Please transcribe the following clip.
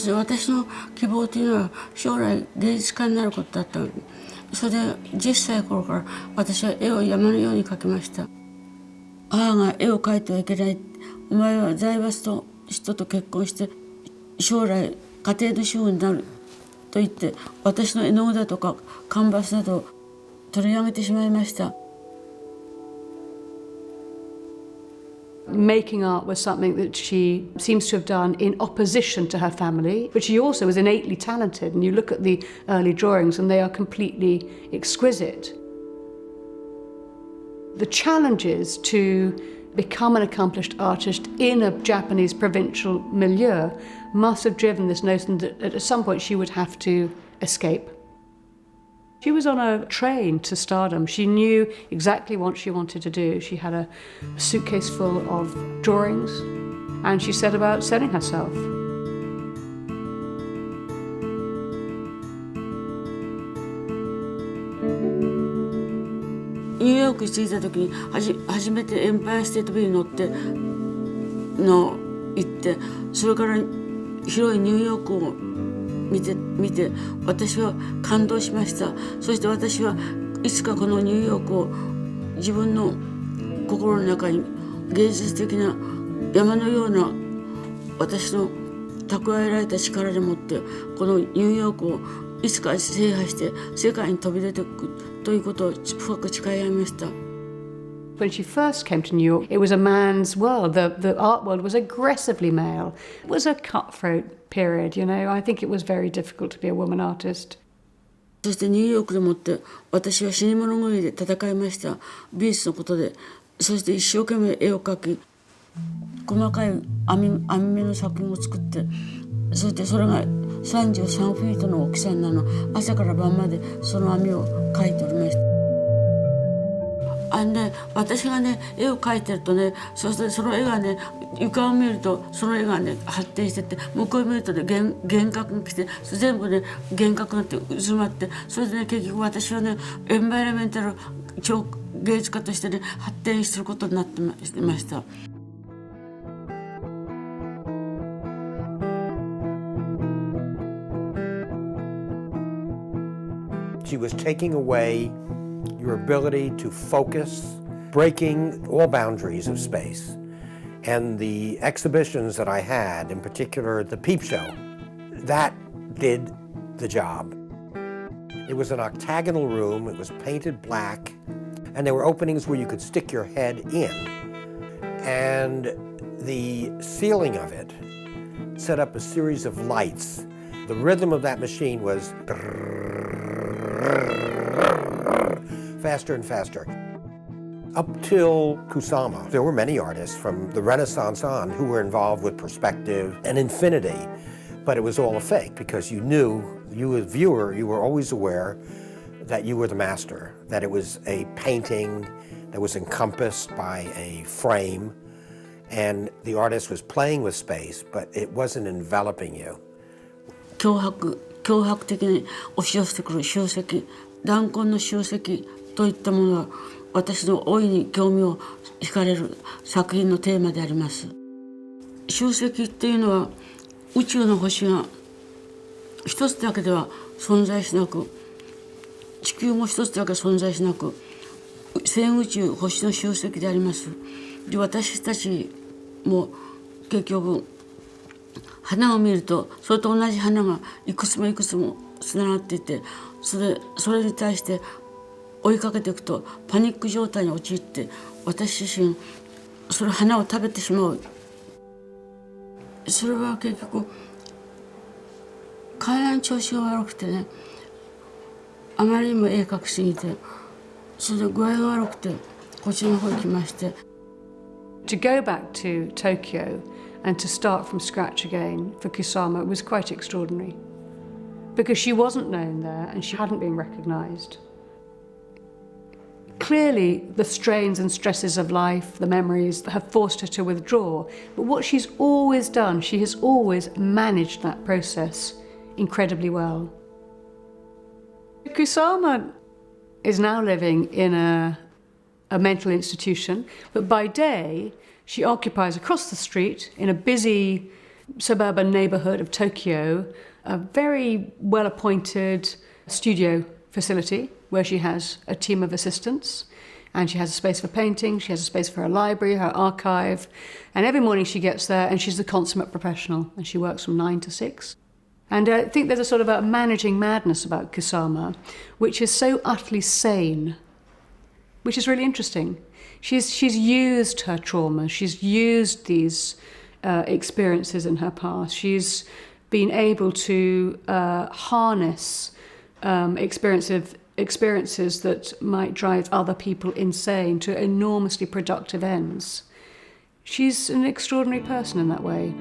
して私の希望というのは将来芸術家になることだった。それで10歳の頃から私は絵を山のように描きました。母が絵を描いてはいけない、お前は財閥の人と結婚して将来家庭の主婦になると言って私の絵の具だとかカンバスなどを取り上げてしまいました。Making art was something that she seems to have done in opposition to her family, but she also was innately talented, and you look at the early drawings and they are completely exquisite. The challenges to become an accomplished artist in a Japanese provincial milieu must have driven this notion that at some point she would have to escape. She was on a train to stardom. She knew exactly what she wanted to do. She had a suitcase full of drawings, and she set about selling herself. ニューヨークに着いた時に初めてエンパイアステートビルに乗って行って、それから広いニューヨークを見て私は感動しました。そして私はいつかこのニューヨークを自分の心の中に芸術的な山のような私の蓄えられた力でもってこのニューヨークをいつか制覇して世界に飛び出ていくということを深く誓い合いました。When she first came to New York, it was a man's world. The art world was aggressively male. It was a cutthroat period, you know. I think it was very difficult to be a woman artist. そしてニューヨークでもって私は死に物狂いで戦いました。美術のことで。そして一生懸命絵を描き、細かい網目の作品を作って、そしてそれが33フィートの大きさになるの。朝から晩までその網を描いておりました。私がね絵を描いてるとね、そしてその絵がね床を見るとその絵がね発展してって、向こうを見るとね幻覚が来て、全部ね幻覚になって渦まって、それでね結局私はねエンバイロメンタル超芸術家としてね発展することになってました。She was taking away your ability to focus, breaking all boundaries of space. And the exhibitions that I had, in particular the peep show, that did the job. It was an octagonal room, it was painted black, and there were openings where you could stick your head in. And the ceiling of it set up a series of lights. The rhythm of that machine was faster and faster. Up till Kusama, there were many artists from the Renaissance on who were involved with perspective and infinity, but it was all a fake because you knew, you as a viewer, you were always aware that you were the master, that it was a painting that was encompassed by a frame, and the artist was playing with space, but it wasn't enveloping you. 脅迫的に押し寄せてくる集積、弾痕の集積といったものは私の大いに興味を惹かれる作品のテーマであります。集積っていうのは宇宙の星が一つだけでは存在しなく、地球も一つだけ存在しなく、全宇宙星の集積であります。で、私たちも結局花を見るとそれと同じ花がいくつもいくつもつながっていて、それに対して追いかけていくとパニック状態に陥って、私自身その花を食べてしまう。それは結局体の調子が悪くてね、あまりにも絵描きすぎて、それで具合が悪くてこっちの方に来まして。To go back to Tokyo and to start from scratch again for Kusama was quite extraordinary, because she wasn't known there and she hadn't been recognised. Clearly, the strains and stresses of life, the memories, have forced her to withdraw. But what she's always done, she has always managed that process incredibly well. Kusama is now living in a mental institution, but by day, she occupies across the street in a busy suburban neighbourhood of Tokyo, a very well-appointed studio facility where she has a team of assistants, and she has a space for painting, she has a space for her library, her archive, and every morning she gets there and she's the consummate professional, and she works from 9 to 6. And I think there's a sort of a managing madness about Kusama, which is so utterly sane, which is really interesting. She's used her trauma, she's used these experiences in her past. She's been able to harness experiences that might drive other people insane to enormously productive ends. She's an extraordinary person in that way.